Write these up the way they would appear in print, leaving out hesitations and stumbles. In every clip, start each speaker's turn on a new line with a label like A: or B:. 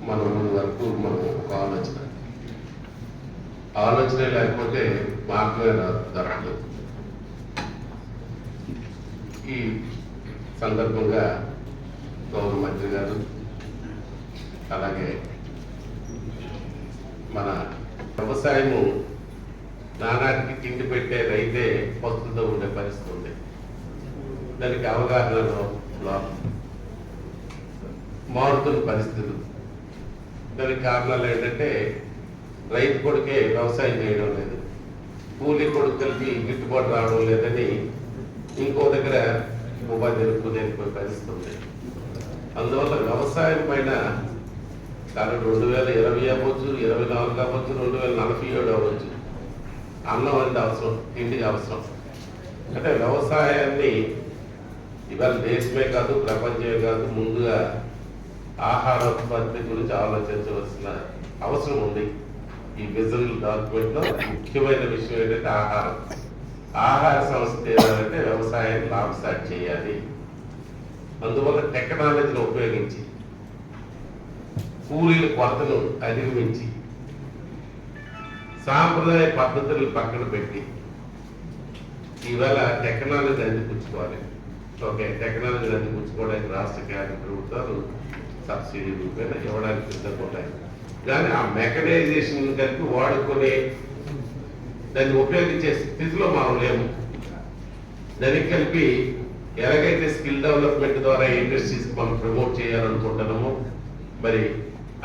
A: మనం వరకు మనం ఒక ఆలోచన లేకపోతే మార్గమే దొరకలేదు. ఈ సందర్భంగా గౌరవ మంత్రి గారు అలాగే మన వ్యవసాయము నానాటికి తిండి పెట్టే రైతే పస్తులతో ఉండే పరిస్థితి ఉంది. దానికి అవగాహనలో మారుతున్న పరిస్థితులు. దానికి కారణాలు ఏంటంటే రైతు కొడుకే వ్యవసాయం చేయడం లేదు, కూలీ కొడుకులకి గిట్టుబాటు రావడం లేదని ఇంకో దగ్గర ఉపాధి జరుపుకునే పరిస్థితి ఉంది. అందువల్ల వ్యవసాయం పైన కానీ 2020 అవ్వచ్చు, 24 అవ్వచ్చు, 2047 అవ్వచ్చు, అన్నం అనేది అవసరం, తిండికి అవసరం. అంటే వ్యవసాయాన్ని ఇవాళ దేశమే కాదు ప్రపంచమే కాదు ముందుగా ఆహార ఉత్పత్తి గురించి ఆలోచించవలసిన అవసరం ఉంది. ఈ విజన్ డాక్యుమెంట్లో ముఖ్యమైన విషయం ఏంటంటే ఆహార సంస్థ ఏదంటే వ్యవసాయాన్ని లాభసాటి చేయాలి. అందువల్ల టెక్నాలజీని ఉపయోగించి కూలీల కొరతను అధిగమించి సాంప్రదాయ పద్ధతులను పక్కన పెట్టి ఇవాళ టెక్నాలజీ అందిపుచ్చుకోవాలి. ఓకే, టెక్నాలజీ అందిపుచ్చుకోవడానికి రాష్ట్ర కేంద్ర ప్రభుత్వాలు సబ్సిడీ రూపేణ ఇవ్వడానికి సిద్ధంగా ఉంటాయి. కానీ ఆ మెకనైజేషన్ కలిపి వాడుకొని దాన్ని ఉపయోగించే స్థితిలో మనం లేము. దానికి కలిపి ఎలాగైతే స్కిల్ డెవలప్మెంట్ ద్వారా ఇండస్ట్రీస్ మనం ప్రమోట్ చేయాలనుకుంటున్నామో మరి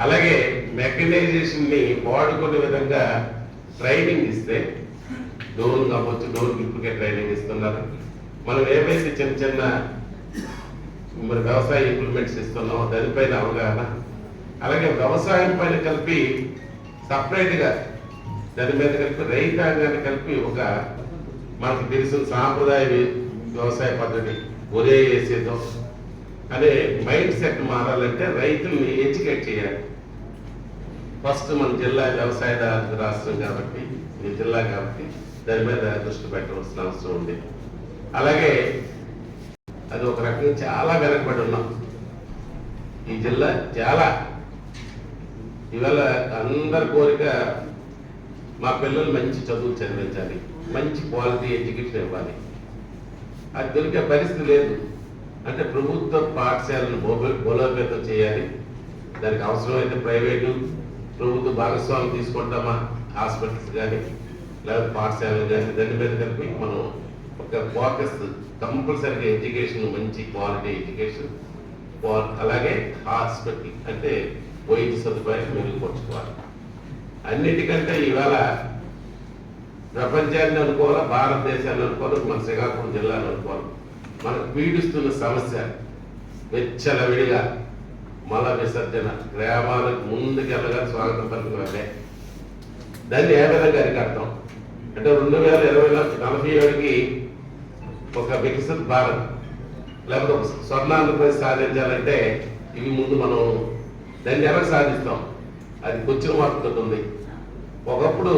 A: అలాగే మెకనైజేషన్ని వాడుకునే విధంగా ట్రైనింగ్ ఇస్తే డోర్ కావచ్చు, డోర్కి ఇప్పటికే ట్రైనింగ్ ఇస్తున్నారు. మనం ఏవైతే చిన్న చిన్న మరి వ్యవసాయ ఇంప్లిమెంట్స్ ఇస్తున్నామో దానిపైన అవగాహన, అలాగే వ్యవసాయం పైన కలిపి సపరేట్గా దాని మీద కలిపి రైతాంగాన్ని కలిపి ఒక మనకు తెలిసిన సాంప్రదాయ వ్యవసాయ పద్ధతి ఒరే వేసేదో అనే మైండ్ సెట్ మారాలంటే రైతుల్ని ఎడ్యుకేట్ చేయాలి. ఫస్ట్ మన జిల్లా వ్యవసాయ రాష్ట్రం కాబట్టి, ఈ జిల్లా కాబట్టి దాని మీద దృష్టి పెట్టవలసిన అవసరం ఉంది. అలాగే అది ఒక రకంగా చాలా వెనకబడి ఉన్నాం. ఈ జిల్లా చాలా ఇవాళ అందరి కోరిక మా పిల్లలు మంచి చదువు చదివించాలి, మంచి క్వాలిటీ ఎడ్యుకేషన్ ఇవ్వాలి. అది దొరికే పరిస్థితి లేదు. అంటే ప్రభుత్వ పాఠశాలను బలోపేతం చేయాలి. దానికి అవసరమైతే ప్రైవేటు ప్రభుత్వ భాగస్వామ్యం తీసుకుంటామా, హాస్పిటల్స్ కానీ లేకపోతే పాఠశాలలు కానీ దాని మీద కలిపి మనం ఒక ఫోకస్ కంపల్సరీగా ఎడ్యుకేషన్, మంచి క్వాలిటీ ఎడ్యుకేషన్, అలాగే హాస్పిటల్ అంటే వైద్య సదుపాయాలు మెరుగుపరుచుకోవాలి. అన్నిటికంటే ఇవాళ ప్రపంచాన్ని అనుకోవాలా, భారతదేశాన్ని అనుకోవాలి, మన శ్రీకాకుళం జిల్లాను అనుకోవాలి. మనకు పీడిస్తున్న సమస్య వెచ్చలవిడిగా మల విసర్జన, గ్రామాలకు ముందుకెళ్ళగా స్వాగతం పలుకులే. దాన్ని ఏ విధంగా అరికడతాం అంటే 2047కి ఒక వికసిత భారత్ లేకపోతే ఒక స్వర్ణాంధ్రప్రదేశ్ సాధించాలంటే ఇవి ముందు మనం దాన్ని ఎలా సాధిస్తాం? అది కొంచెం మార్పుతో ఉంది. ఒకప్పుడు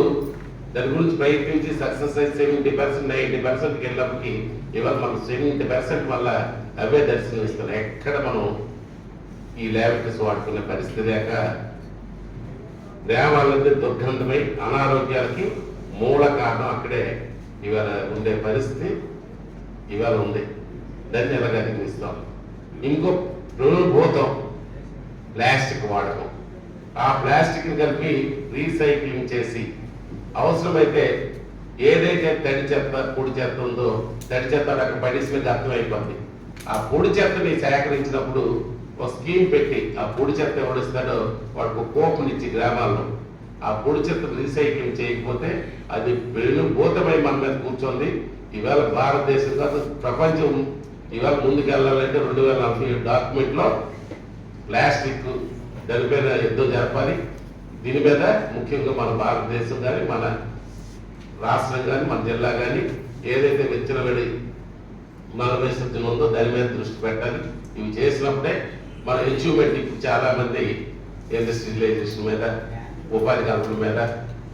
A: దాని గురించి ప్రయత్నించి సక్సెస్ అయితే 70%, 90%కి వెళ్ళినప్పటికీ ఇవాళ మనం 70% వల్ల అవే దర్శనం ఇస్తున్నాం. ఎక్కడ మనం ఈ ల్యాబరేటరీస్ వాడుకునే పరిస్థితి లేక గ్రామాలంటే దుర్గంధమై అనారోగ్యాలకి మూల కారణం అక్కడే ఇవాళ ఉండే పరిస్థితి ఇవాళ ఉంది. దాన్ని ఎలాగ అధిగమిస్తాం? ఇంకో పునర్భూతం ప్లాస్టిక్ వాడకం. ఆ ప్లాస్టిక్ని కలిపి రీసైక్లింగ్ చేసి అవసరమైతే ఏదైతే తడి చెత్త పొడి చెత్త ఉందో తడి చెత్త అక్కడ పడేసినది అర్థమైపోద్ది. ఆ పొడి చెత్తని సేకరించినప్పుడు ఒక స్కీమ్ పెట్టి ఆ పొడి చెత్త ఎవడిస్తాడో వాడికి ఒక కోపనిచ్చి గ్రామాల్లో ఆ పొడి చెత్త రీసైక్లింగ్ చేయకపోతే అది వెలుభూతమై మన మీద కూర్చోంది. ఇవాళ భారతదేశం కాదు ప్రపంచం ఇవాళ ముందుకెళ్ళాలంటే 2047 డాక్యుమెంట్లో ప్లాస్టిక్ దానిపైన యుద్ధం జరపాలి. దీని మీద ముఖ్యంగా మన భారతదేశం కానీ మన రాష్ట్రం కానీ మన జిల్లా కానీ ఏదైతే విచ్చలవిడి మన విసర్జన ఉందో దాని మీద దృష్టి పెట్టాలి. ఇవి చేసినప్పుడే మన అచీవ్మెంట్ ఇప్పుడు చాలా మంది ఇండస్ట్రియలైజేషన్ మీద, ఉపాధి కల్పన మీద,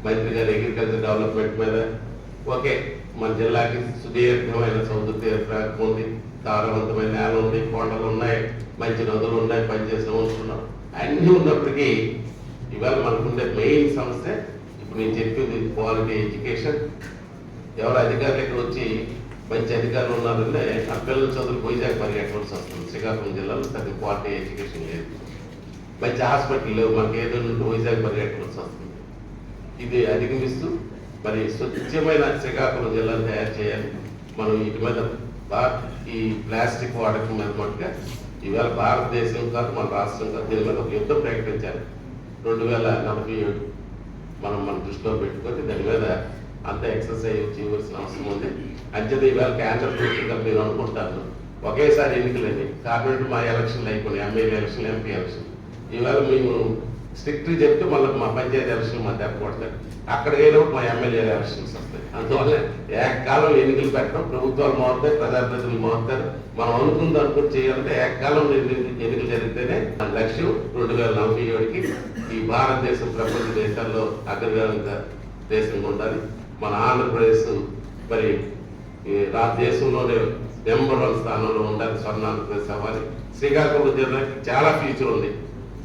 A: మంత్రి గారి అగ్రికల్చర్ డెవలప్మెంట్ మీద ఓకే మన జిల్లాకి సుదీర్ఘమైన సముద్ర తీర్థం ఉంది. సారవంతమైన నేల ఉంది, కొండలు ఉన్నాయి, మంచి నదులు ఉన్నాయి, పనిచేసిన ఉంటున్నాం. అన్నీ ఉన్నప్పటికీ ఇవాళ మనకుండే మెయిన్ సమస్య ఇప్పుడు నేను చెప్పింది క్వాలిటీ ఎడ్యుకేషన్. ఎవరు అధికారులు ఇక్కడ వచ్చి మంచి అధికారులు ఉన్నారంటే ఆ పిల్లల చదువులు వైజాగ్ పరిగెట్టవలసి వస్తుంది. శ్రీకాకుళం జిల్లాలో తగ్గ క్వాలిటీ ఎడ్యుకేషన్ లేదు, మంచి హాస్పిటల్ లేవు, మనకి ఏదో నుండి వైజాగ్ పరిగెట్టవలసి వస్తుంది. ఇది అధిగమిస్తూ మరి స్వచ్ఛమైన శ్రీకాకుళం జిల్లాను తయారు చేయాలి. మనం వీటి మీద ఈ ప్లాస్టిక్ వాడకం మీద మట్టుగా ఈవేళ భారతదేశం కాదు, మన రాష్ట్రం కాదు, దీని మీద ఒక యుద్ధం ప్రకటించాలి. 2047 మనం మన దృష్టిలో పెట్టుకొని దాని మీద అంత ఎక్సర్సైజ్ చేయవలసిన అవసరం ఉంది. అంచేత ఈవేళ కేంద్ర ప్రభుత్వం నేను అనుకుంటాను ఒకేసారి ఎన్నికలండి. కార్పొరేట్ మా ఎలక్షన్లు అయిపోయినాయి, ఎమ్మెల్యే ఎలక్షన్, ఎంపీ ఎలక్షన్. ఈవేళ మేము స్ట్రిక్ట్గా చెప్తే మళ్ళీ మా పంచాయతీ ఎలక్షన్ మా దెబ్బ కొడతారు, అక్కడికి వెళ్ళినప్పుడు మా ఎమ్మెల్యే ఎలక్షన్స్ వస్తాయి. అందువల్ల ఏకకాలం ఎన్నికలు పెట్టడం, ప్రభుత్వాలు మారుతాయి, ప్రజాప్రతినిధులు మారుతారు. మనం అనుకుని చేయాలంటే ఏకకాలం ఎన్నికలు జరిగితేనే మన లక్ష్యం 2047కి ఈ భారతదేశం ప్రపంచ దేశాల్లో అగ్రగామిగా దేశంగా ఉండాలి. మన ఆంధ్రప్రదేశ్ మరి దేశంలోనే నెంబర్ 1 స్థానంలో ఉండాలి, స్వర్ణ ఆంధ్రప్రదేశ్ అవ్వాలి. శ్రీకాకుళం జిల్లాకి చాలా ఫ్యూచర్ ఉంది.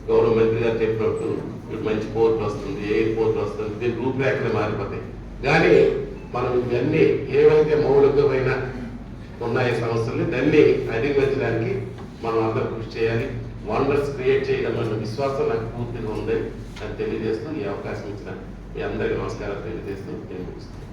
A: గౌరవ మంత్రి గారు చెప్పినట్టు ఇటు మంచి పోర్ట్ వస్తుంది, ఎయిర్పోర్ట్ వస్తుంది, దీని రూపురేఖలు మారిపోతాయి. కానీ మనం ఇవన్నీ ఏవైతే మౌలికమైన ఉన్నాయి సమస్యలు దాన్ని అధిగమించడానికి మనం అందరూ కృషి చేయాలి. వండర్స్ క్రియేట్ చేయగలమన్న విశ్వాసం నాకు పూర్తిగా ఉంది అని తెలియజేస్తూ ఈ అవకాశం ఇచ్చిన మీ అందరికీ నమస్కారాలు తెలియజేస్తూ నేను ముగిస్తున్నాను.